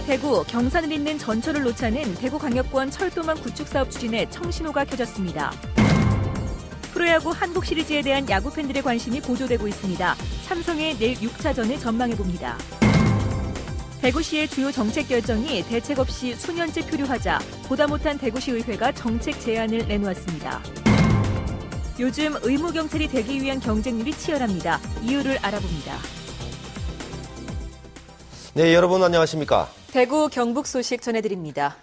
대구, 경산을 잇는 전철을 놓자는 대구광역권 철도망 구축 사업 추진에 청신호가 켜졌습니다. 프로야구 한국 시리즈에 대한 야구 팬들의 관심이 고조되고 있습니다. 삼성의 내일 6차전을 전망해봅니다. 대구시의 주요 정책 결정이 대책 없이 수년째 표류하자 보다 못한 대구시 의회가 정책 제안을 내놓았습니다. 요즘 의무경찰이 되기 위한 경쟁률이 치열합니다. 이유를 알아봅니다. 네, 여러분 안녕하십니까? 대구 경북 소식 전해드립니다.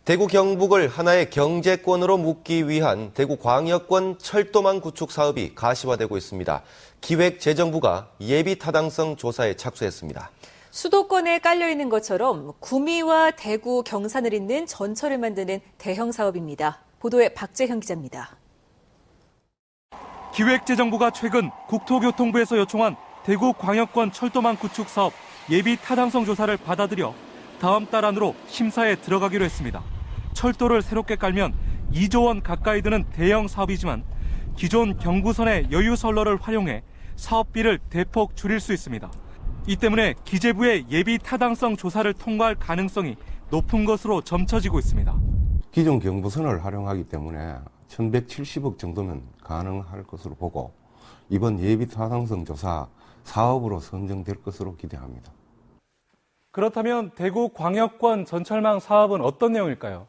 대구 경북을 하나의 경제권으로 묶기 위한 대구광역권 철도망 구축 사업이 가시화되고 있습니다. 기획재정부가 예비 타당성 조사에 착수했습니다. 수도권에 깔려있는 것처럼 구미와 대구, 경산을 잇는 전철을 만드는 대형 사업입니다. 보도에 박재형 기자입니다. 기획재정부가 최근 국토교통부에서 요청한 대구광역권 철도망 구축 사업 예비 타당성 조사를 받아들여 다음 달 안으로 심사에 들어가기로 했습니다. 철도를 새롭게 깔면 2조 원 가까이 드는 대형 사업이지만 기존 경부선의 여유선로를 활용해 사업비를 대폭 줄일 수 있습니다. 이 때문에 기재부의 예비 타당성 조사를 통과할 가능성이 높은 것으로 점쳐지고 있습니다. 기존 경부선을 활용하기 때문에 1170억 정도는 가능할 것으로 보고 이번 예비 타당성 조사 사업으로 선정될 것으로 기대합니다. 그렇다면 대구광역권 전철망 사업은 어떤 내용일까요?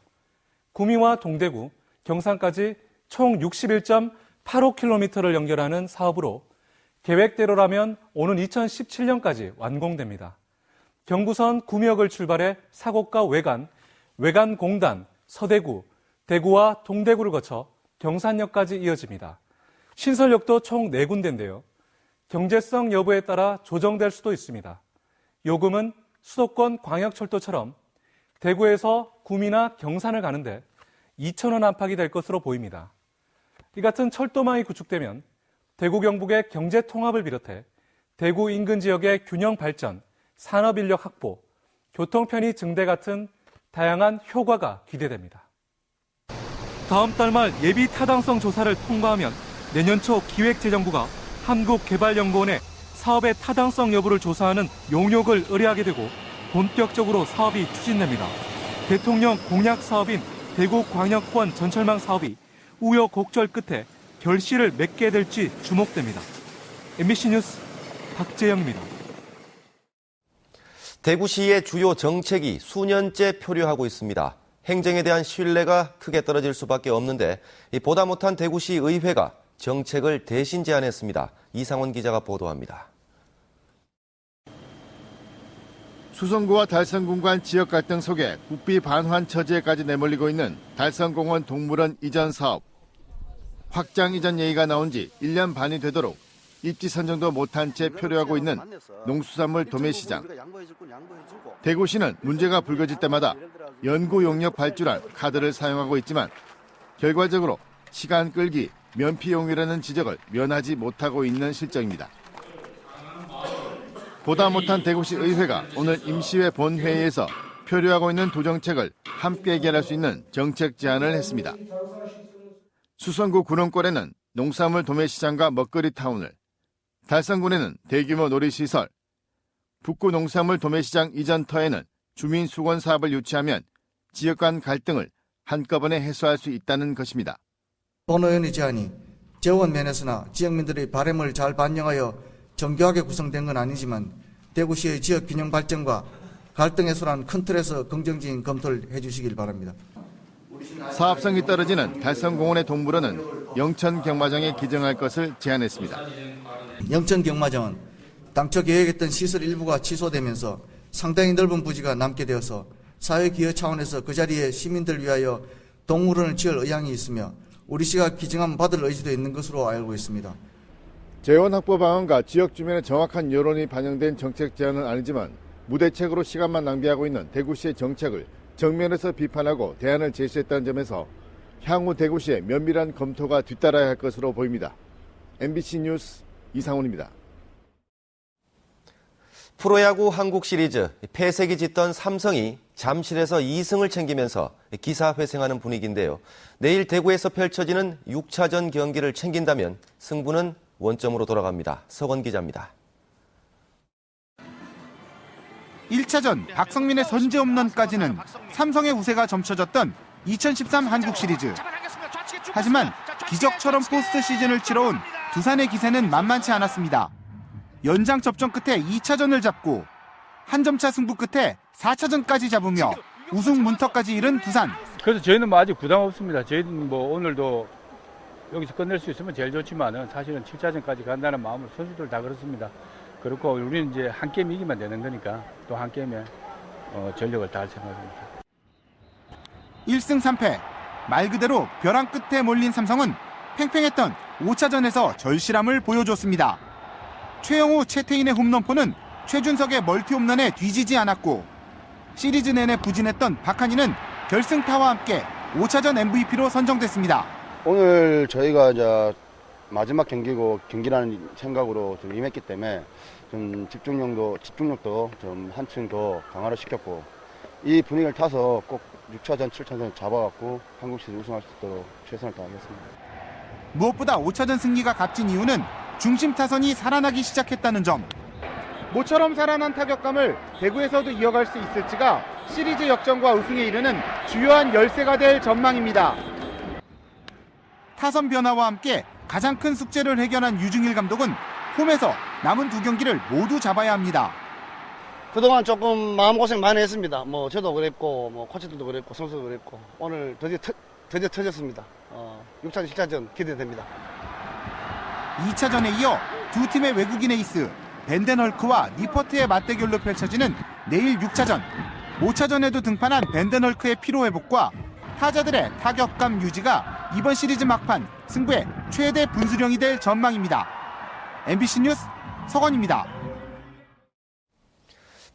구미와 동대구, 경산까지 총 61.85km를 연결하는 사업으로 계획대로라면 오는 2017년까지 완공됩니다. 경부선 구미역을 출발해 사곡과 외관, 외관공단, 서대구, 대구와 동대구를 거쳐 경산역까지 이어집니다. 신설역도 총 4군데인데요. 경제성 여부에 따라 조정될 수도 있습니다. 요금은 수도권 광역철도처럼 대구에서 구미나 경산을 가는데 2,000원 안팎이 될 것으로 보입니다. 이 같은 철도망이 구축되면 대구 경북의 경제 통합을 비롯해 대구 인근 지역의 균형 발전, 산업 인력 확보, 교통 편의 증대 같은 다양한 효과가 기대됩니다. 다음 달 말 예비 타당성 조사를 통과하면 내년 초 기획재정부가 한국개발연구원에 사업의 타당성 여부를 조사하는 용역을 의뢰하게 되고 본격적으로 사업이 추진됩니다. 대통령 공약 사업인 대구광역권 전철망 사업이 우여곡절 끝에 결실을 맺게 될지 주목됩니다. MBC 뉴스 박재영입니다. 대구시의 주요 정책이 수년째 표류하고 있습니다. 행정에 대한 신뢰가 크게 떨어질 수밖에 없는데 보다 못한 대구시 의회가 정책을 대신 제안했습니다. 이상원 기자가 보도합니다. 수성구와 달성군 간 지역 갈등 속에 국비 반환 처지에까지 내몰리고 있는 달성공원 동물원 이전 사업. 확장 이전 얘기가 나온 지 1년 반이 되도록 입지 선정도 못한 채 표류하고 있는 농수산물 도매시장. 대구시는 문제가 불거질 때마다 연구 용역 발주란 카드를 사용하고 있지만 결과적으로 시간 끌기, 면피용이라는 지적을 면하지 못하고 있는 실정입니다. 보다 못한 대구시 의회가 오늘 임시회 본회의에서 표류하고 있는 두 정책을 함께 해결할 수 있는 정책 제안을 했습니다. 수성구 구릉골에는 농산물 도매시장과 먹거리타운을, 달성군에는 대규모 놀이시설, 북구 농산물 도매시장 이전터에는 주민수건 사업을 유치하면 지역 간 갈등을 한꺼번에 해소할 수 있다는 것입니다. 본 의원의 제안이 재원 면에서나 지역민들의 바람을 잘 반영하여 정교하게 구성된 건 아니지만 대구시의 지역 균형 발전과 갈등 해소라는 큰 틀에서 긍정적인 검토를 해주시길 바랍니다. 사업성이 떨어지는 달성공원의 동물원은 영천경마장에 기증할 것을 제안했습니다. 영천경마장은 당초 계획했던 시설 일부가 취소되면서 상당히 넓은 부지가 남게 되어서 사회기여 차원에서 그 자리에 시민들 위하여 동물원을 지을 의향이 있으며 우리 시가 기증하면 받을 의지도 있는 것으로 알고 있습니다. 재원 확보 방안과 지역 주민의 정확한 여론이 반영된 정책 제안은 아니지만 무대책으로 시간만 낭비하고 있는 대구시의 정책을 정면에서 비판하고 대안을 제시했다는 점에서 향후 대구시의 면밀한 검토가 뒤따라야 할 것으로 보입니다. MBC 뉴스 이상훈입니다. 프로야구 한국 시리즈 폐색이 짙던 삼성이 잠실에서 2승을 챙기면서 기사회생하는 분위기인데요. 내일 대구에서 펼쳐지는 6차전 경기를 챙긴다면 승부는 원점으로 돌아갑니다. 서건 기자입니다. 1차전 박성민의 선제 홈런까지는 삼성의 우세가 점쳐졌던 2013 한국 시리즈. 하지만 기적처럼 포스트 시즌을 치러온 두산의 기세는 만만치 않았습니다. 연장 접전 끝에 2차전을 잡고 한 점차 승부 끝에 4차전까지 잡으며 우승 문턱까지 이른 두산. 그래서 저희는 뭐 아직 부담 없습니다. 저희는 뭐 오늘도 여기서 끝낼 수 있으면 제일 좋지만은 사실은 7차전까지 간다는 마음으로 선수들 다 그렇습니다. 그렇고 우리는 이제 한 게임 이기면 되는 거니까 또 한 게임에 전력을 다할 생각입니다. 1승 3패. 말 그대로 벼랑 끝에 몰린 삼성은 팽팽했던 5차전에서 절실함을 보여줬습니다. 최영우, 최태인의 홈런포는 최준석의 멀티 홈런에 뒤지지 않았고 시리즈 내내 부진했던 박한희는 결승타와 함께 5차전 MVP로 선정됐습니다. 오늘 저희가 이제 마지막 경기고 경기라는 생각으로 좀 임했기 때문에 좀 집중력도 좀 한층 더 강화를 시켰고 이 분위기를 타서 꼭 6차전, 7차전 잡아갖고 한국 시리즈 우승할 수 있도록 최선을 다하겠습니다. 무엇보다 5차전 승리가 값진 이유는 중심 타선이 살아나기 시작했다는 점. 모처럼 살아난 타격감을 대구에서도 이어갈 수 있을지가 시리즈 역전과 우승에 이르는 주요한 열쇠가 될 전망입니다. 타선 변화와 함께 가장 큰 숙제를 해결한 유중일 감독은 홈에서 남은 두 경기를 모두 잡아야 합니다. 그동안 조금 마음고생 많이 했습니다. 뭐 저도 그랬고 뭐 코치들도 그랬고 선수도 그랬고 오늘 드디어 터졌습니다. 6차전, 7차전 기대됩니다. 2차전에 이어 두 팀의 외국인 에이스 벤덴헐크와 니퍼트의 맞대결로 펼쳐지는 내일 6차전. 5차전에도 등판한 벤덴헐크의 피로회복과 타자들의 타격감 유지가 이번 시리즈 막판 승부의 최대 분수령이 될 전망입니다. MBC 뉴스 서건입니다.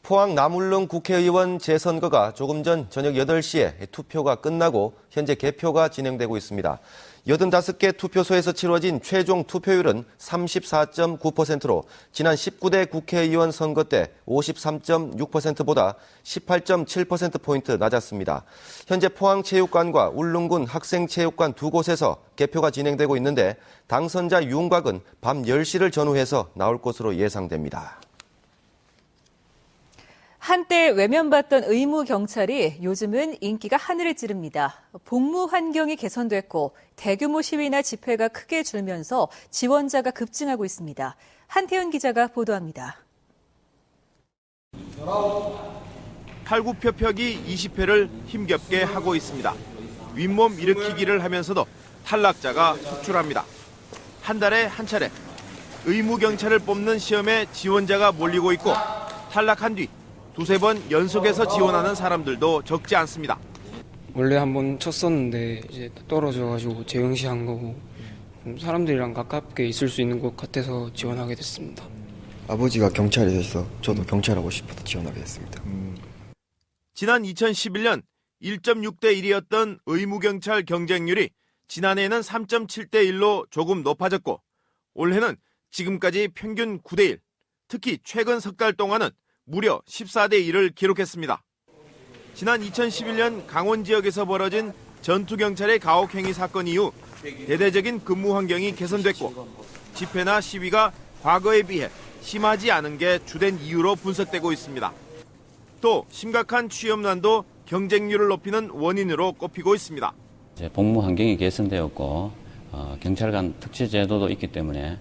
포항 남울릉 국회의원 재선거가 조금 전 저녁 8시에 투표가 끝나고 현재 개표가 진행되고 있습니다. 85개 투표소에서 치러진 최종 투표율은 34.9%로 지난 19대 국회의원 선거 때 53.6%보다 18.7%포인트 낮았습니다. 현재 포항체육관과 울릉군 학생체육관 두 곳에서 개표가 진행되고 있는데 당선자 윤곽은 밤 10시를 전후해서 나올 것으로 예상됩니다. 한때 외면받던 의무 경찰이 요즘은 인기가 하늘을 찌릅니다. 복무 환경이 개선됐고 대규모 시위나 집회가 크게 줄면서 지원자가 급증하고 있습니다. 한태현 기자가 보도합니다. 팔굽혀펴기 20회를 힘겹게 하고 있습니다. 윗몸 일으키기를 하면서도 탈락자가 속출합니다. 한 달에 한 차례 의무 경찰을 뽑는 시험에 지원자가 몰리고 있고 탈락한 뒤 두세 번 연속해서 지원하는 사람들도 적지 않습니다. 원래 한번 쳤었는데 이제 떨어져가지고 재응시한 거고 사람들이랑 가깝게 있을 수 있는 곳 같아서 지원하게 됐습니다. 아버지가 경찰이셔서 저도 경찰하고 싶어서 지원하게 됐습니다. 지난 2011년 1.6대 1이었던 의무경찰 경쟁률이 지난해에는 3.7대 1로 조금 높아졌고 올해는 지금까지 평균 9대 1, 특히 최근 석 달 동안은 무려 14대 1을 기록했습니다. 지난 2011년 강원 지역에서 벌어진 전투경찰의 가혹행위 사건 이후 대대적인 근무 환경이 개선됐고 집회나 시위가 과거에 비해 심하지 않은 게 주된 이유로 분석되고 있습니다. 또 심각한 취업난도 경쟁률을 높이는 원인으로 꼽히고 있습니다. 복무 환경이 개선되었고 경찰관 특채 제도도 있기 때문에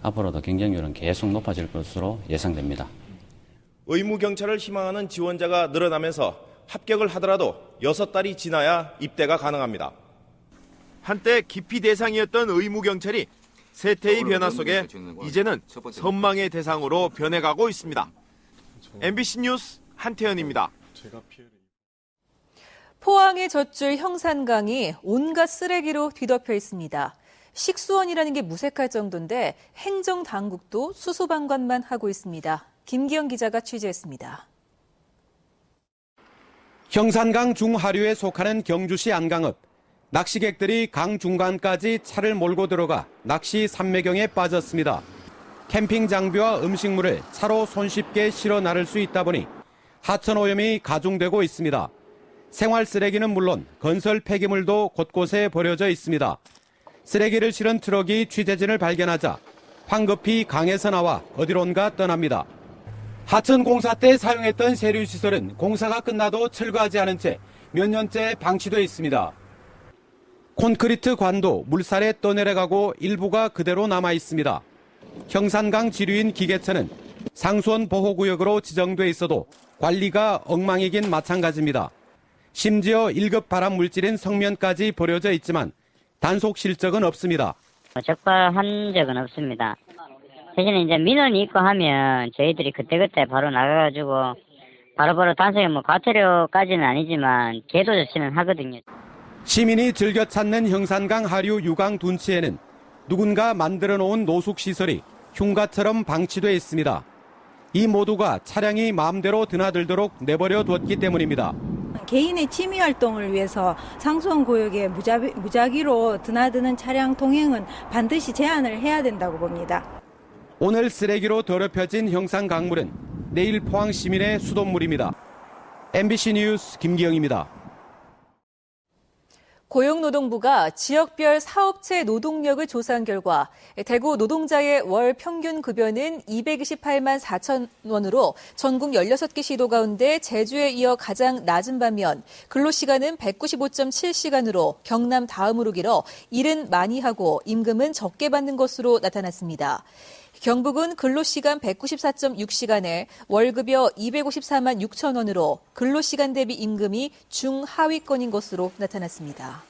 앞으로도 경쟁률은 계속 높아질 것으로 예상됩니다. 의무경찰을 희망하는 지원자가 늘어나면서 합격을 하더라도 6달이 지나야 입대가 가능합니다. 한때 기피 대상이었던 의무경찰이 세태의 변화 속에 이제는 선망의 대상으로 변해가고 있습니다. MBC 뉴스 한태현입니다. 포항의 젖줄 형산강이 온갖 쓰레기로 뒤덮여 있습니다. 식수원이라는 게 무색할 정도인데 행정당국도 수수방관만 하고 있습니다. 김기영 기자가 취재했습니다. 형산강 중하류에 속하는 경주시 안강읍. 낚시객들이 강 중간까지 차를 몰고 들어가 낚시 삼매경에 빠졌습니다. 캠핑 장비와 음식물을 차로 손쉽게 실어 나를 수 있다 보니 하천 오염이 가중되고 있습니다. 생활 쓰레기는 물론 건설 폐기물도 곳곳에 버려져 있습니다. 쓰레기를 실은 트럭이 취재진을 발견하자 황급히 강에서 나와 어디론가 떠납니다. 하천공사 때 사용했던 세류시설은 공사가 끝나도 철거하지 않은 채 몇 년째 방치돼 있습니다. 콘크리트 관도 물살에 떠내려가고 일부가 그대로 남아 있습니다. 형산강 지류인 기계천은 상수원 보호구역으로 지정돼 있어도 관리가 엉망이긴 마찬가지입니다. 심지어 1급 발암 물질인 성면까지 버려져 있지만 단속 실적은 없습니다. 적발한 적은 없습니다. 대신에 이제 민원이 있고 하면 저희들이 그때그때 바로 나가가지고 바로바로 단속에 과태료까지는 아니지만 계도 조치는 하거든요. 시민이 즐겨 찾는 형산강 하류 유강 둔치에는 누군가 만들어 놓은 노숙시설이 흉가처럼 방치돼 있습니다. 이 모두가 차량이 마음대로 드나들도록 내버려 뒀기 때문입니다. 개인의 취미 활동을 위해서 상수원 구역에 무작위로 드나드는 차량 통행은 반드시 제한을 해야 된다고 봅니다. 오늘 쓰레기로 더럽혀진 형산강물은 내일 포항 시민의 수돗물입니다. MBC 뉴스 김기영입니다. 고용노동부가 지역별 사업체 노동력을 조사한 결과 대구 노동자의 월 평균 급여는 228만 4천 원으로 전국 16개 시도 가운데 제주에 이어 가장 낮은 반면 근로시간은 195.7시간으로 경남 다음으로 길어 일은 많이 하고 임금은 적게 받는 것으로 나타났습니다. 경북은 근로시간 194.6시간에 월급여 254만 6천 원으로 근로시간 대비 임금이 중하위권인 것으로 나타났습니다.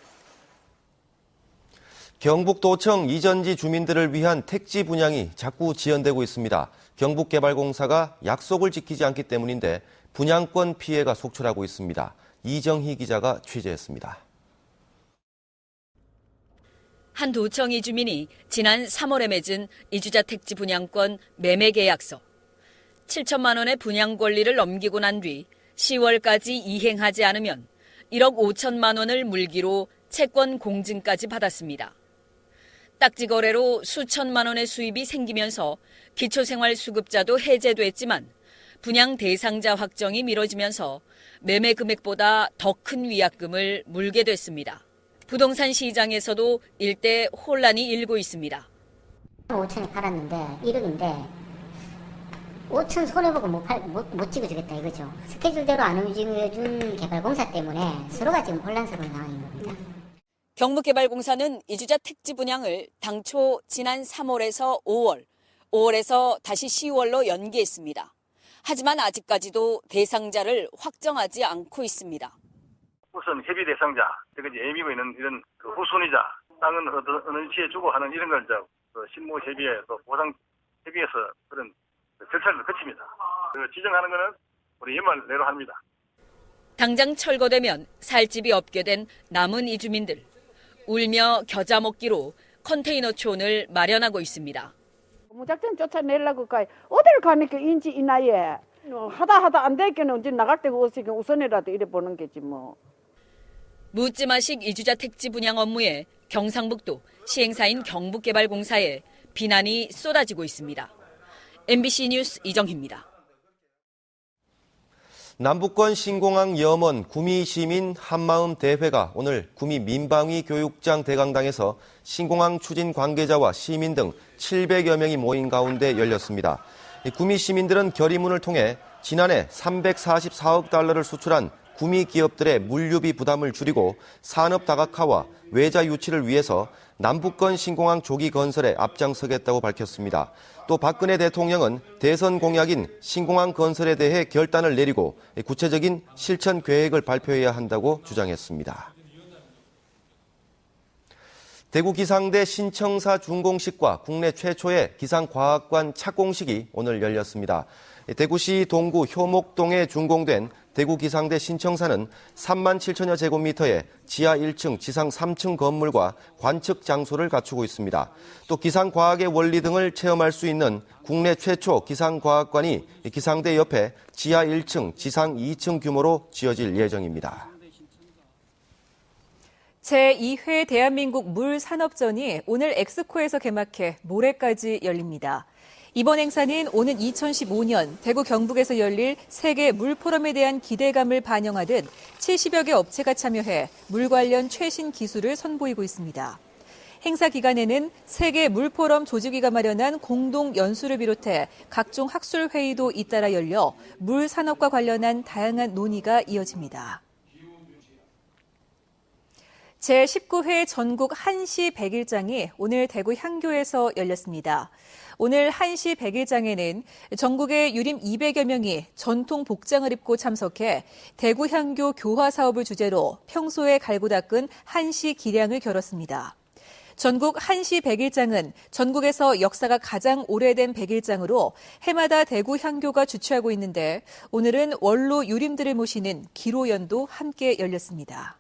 경북도청 이전지 주민들을 위한 택지 분양이 자꾸 지연되고 있습니다. 경북개발공사가 약속을 지키지 않기 때문인데 분양권 피해가 속출하고 있습니다. 이정희 기자가 취재했습니다. 한 도청 이주민이 지난 3월에 맺은 이주자 택지 분양권 매매 계약서. 7천만 원의 분양 권리를 넘기고 난 뒤 10월까지 이행하지 않으면 1억 5천만 원을 물기로 채권 공증까지 받았습니다. 딱지 거래로 수천만 원의 수입이 생기면서 기초생활수급자도 해제됐지만 분양 대상자 확정이 미뤄지면서 매매 금액보다 더 큰 위약금을 물게 됐습니다. 부동산 시장에서도 일대 혼란이 일고 있습니다. 5천에 팔았는데 1억인데 5천 손해보고 못 찍어주겠다 이거죠. 스케줄대로 안 움직여준 개발공사 때문에 서로가 지금 혼란스러운 상황인 겁니다. 경북개발공사는 이주자 택지 분양을 당초 지난 3월에서 5월, 5월에서 다시 10월로 연기했습니다. 하지만 아직까지도 대상자를 확정하지 않고 있습니다. 우선 협의 대상자, 애미고 있는 이런 후손이자 땅은 어느 위치에 주고 하는 이런 걸 신모 협의회 또 보상 협의회에서 그런 절차를 거칩니다. 지정하는 것은 우리 연말 내로 합니다. 당장 철거되면 살 집이 없게 된 남은 이주민들. 울며 겨자 먹기로 컨테이너촌을 마련하고 있습니다. 무작정 쫓아내려고 어딜 가니까 인지 이 나이에 하다 안 되겠는 이제 나갈 데가 없으니까 우선이라도 이래 보는 게지 뭐. 묻지마식 이주자 택지 분양 업무에 경상북도 시행사인 경북개발공사에 비난이 쏟아지고 있습니다. MBC 뉴스 이정희입니다. 남북권 신공항 염원 구미 시민 한마음 대회가 오늘 구미 민방위 교육장 대강당에서 신공항 추진 관계자와 시민 등 700여 명이 모인 가운데 열렸습니다. 구미 시민들은 결의문을 통해 지난해 344억 달러를 수출한 구미 기업들의 물류비 부담을 줄이고 산업 다각화와 외자 유치를 위해서 남북권 신공항 조기 건설에 앞장서겠다고 밝혔습니다. 또 박근혜 대통령은 대선 공약인 신공항 건설에 대해 결단을 내리고 구체적인 실천 계획을 발표해야 한다고 주장했습니다. 대구 기상대 신청사 준공식과 국내 최초의 기상과학관 착공식이 오늘 열렸습니다. 대구시 동구 효목동에 준공된 대구 기상대 신청사는 3만 7천여 제곱미터의 지하 1층, 지상 3층 건물과 관측 장소를 갖추고 있습니다. 또 기상과학의 원리 등을 체험할 수 있는 국내 최초 기상과학관이 기상대 옆에 지하 1층, 지상 2층 규모로 지어질 예정입니다. 제2회 대한민국 물산업전이 오늘 엑스코에서 개막해 모레까지 열립니다. 이번 행사는 오는 2015년 대구 경북에서 열릴 세계 물포럼에 대한 기대감을 반영하듯 70여 개 업체가 참여해 물 관련 최신 기술을 선보이고 있습니다. 행사 기간에는 세계 물포럼 조직위가 마련한 공동 연수를 비롯해 각종 학술 회의도 잇따라 열려 물 산업과 관련한 다양한 논의가 이어집니다. 제19회 전국 한시 100일장이 오늘 대구 향교에서 열렸습니다. 오늘 한시 100일장에는 전국의 유림 200여 명이 전통 복장을 입고 참석해 대구 향교 교화 사업을 주제로 평소에 갈고 닦은 한시 기량을 겨뤘습니다. 전국 한시 100일장은 전국에서 역사가 가장 오래된 100일장으로 해마다 대구 향교가 주최하고 있는데 오늘은 원로 유림들을 모시는 기로연도 함께 열렸습니다.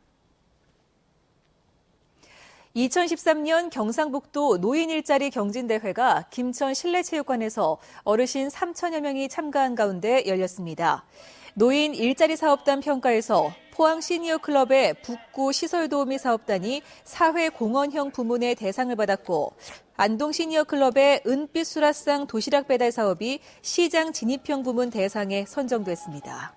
2013년 경상북도 노인 일자리 경진대회가 김천 실내체육관에서 어르신 3천여 명이 참가한 가운데 열렸습니다. 노인 일자리 사업단 평가에서 포항 시니어클럽의 북구 시설도우미 사업단이 사회공헌형 부문의 대상을 받았고 안동 시니어클럽의 은빛 수라상 도시락 배달 사업이 시장 진입형 부문 대상에 선정됐습니다.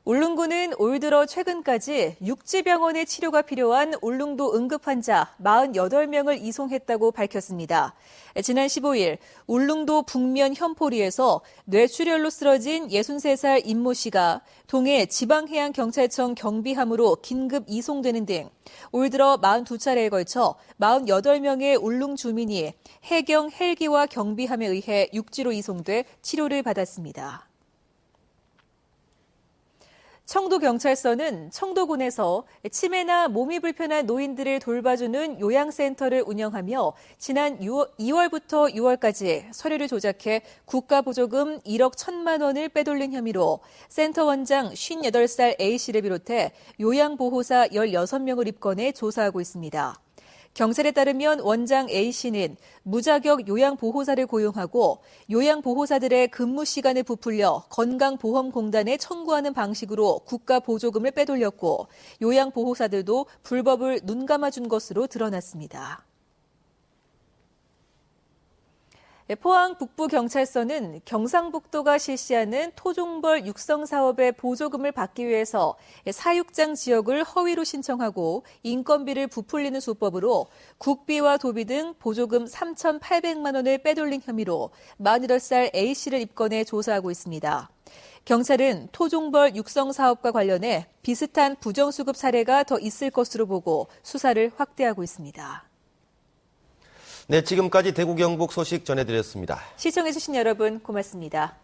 울릉군은 올 들어 최근까지 육지병원의 치료가 필요한 울릉도 응급환자 48명을 이송했다고 밝혔습니다. 지난 15일 울릉도 북면 현포리에서 뇌출혈로 쓰러진 63살 임모 씨가 동해 지방해양경찰청 경비함으로 긴급 이송되는 등 올 들어 42차례에 걸쳐 48명의 울릉 주민이 해경 헬기와 경비함에 의해 육지로 이송돼 치료를 받았습니다. 청도경찰서는 청도군에서 치매나 몸이 불편한 노인들을 돌봐주는 요양센터를 운영하며 지난 2월부터 6월까지 서류를 조작해 국가보조금 1억 1천만 원을 빼돌린 혐의로 센터 원장 58살 A씨를 비롯해 요양보호사 16명을 입건해 조사하고 있습니다. 경찰에 따르면 원장 A씨는 무자격 요양보호사를 고용하고 요양보호사들의 근무 시간을 부풀려 건강보험공단에 청구하는 방식으로 국가 보조금을 빼돌렸고 요양보호사들도 불법을 눈감아준 것으로 드러났습니다. 포항 북부경찰서는 경상북도가 실시하는 토종벌 육성 사업의 보조금을 받기 위해서 사육장 지역을 허위로 신청하고 인건비를 부풀리는 수법으로 국비와 도비 등 보조금 3,800만 원을 빼돌린 혐의로 48살 A씨를 입건해 조사하고 있습니다. 경찰은 토종벌 육성 사업과 관련해 비슷한 부정수급 사례가 더 있을 것으로 보고 수사를 확대하고 있습니다. 네, 지금까지 대구 경북 소식 전해드렸습니다. 시청해주신 여러분 고맙습니다.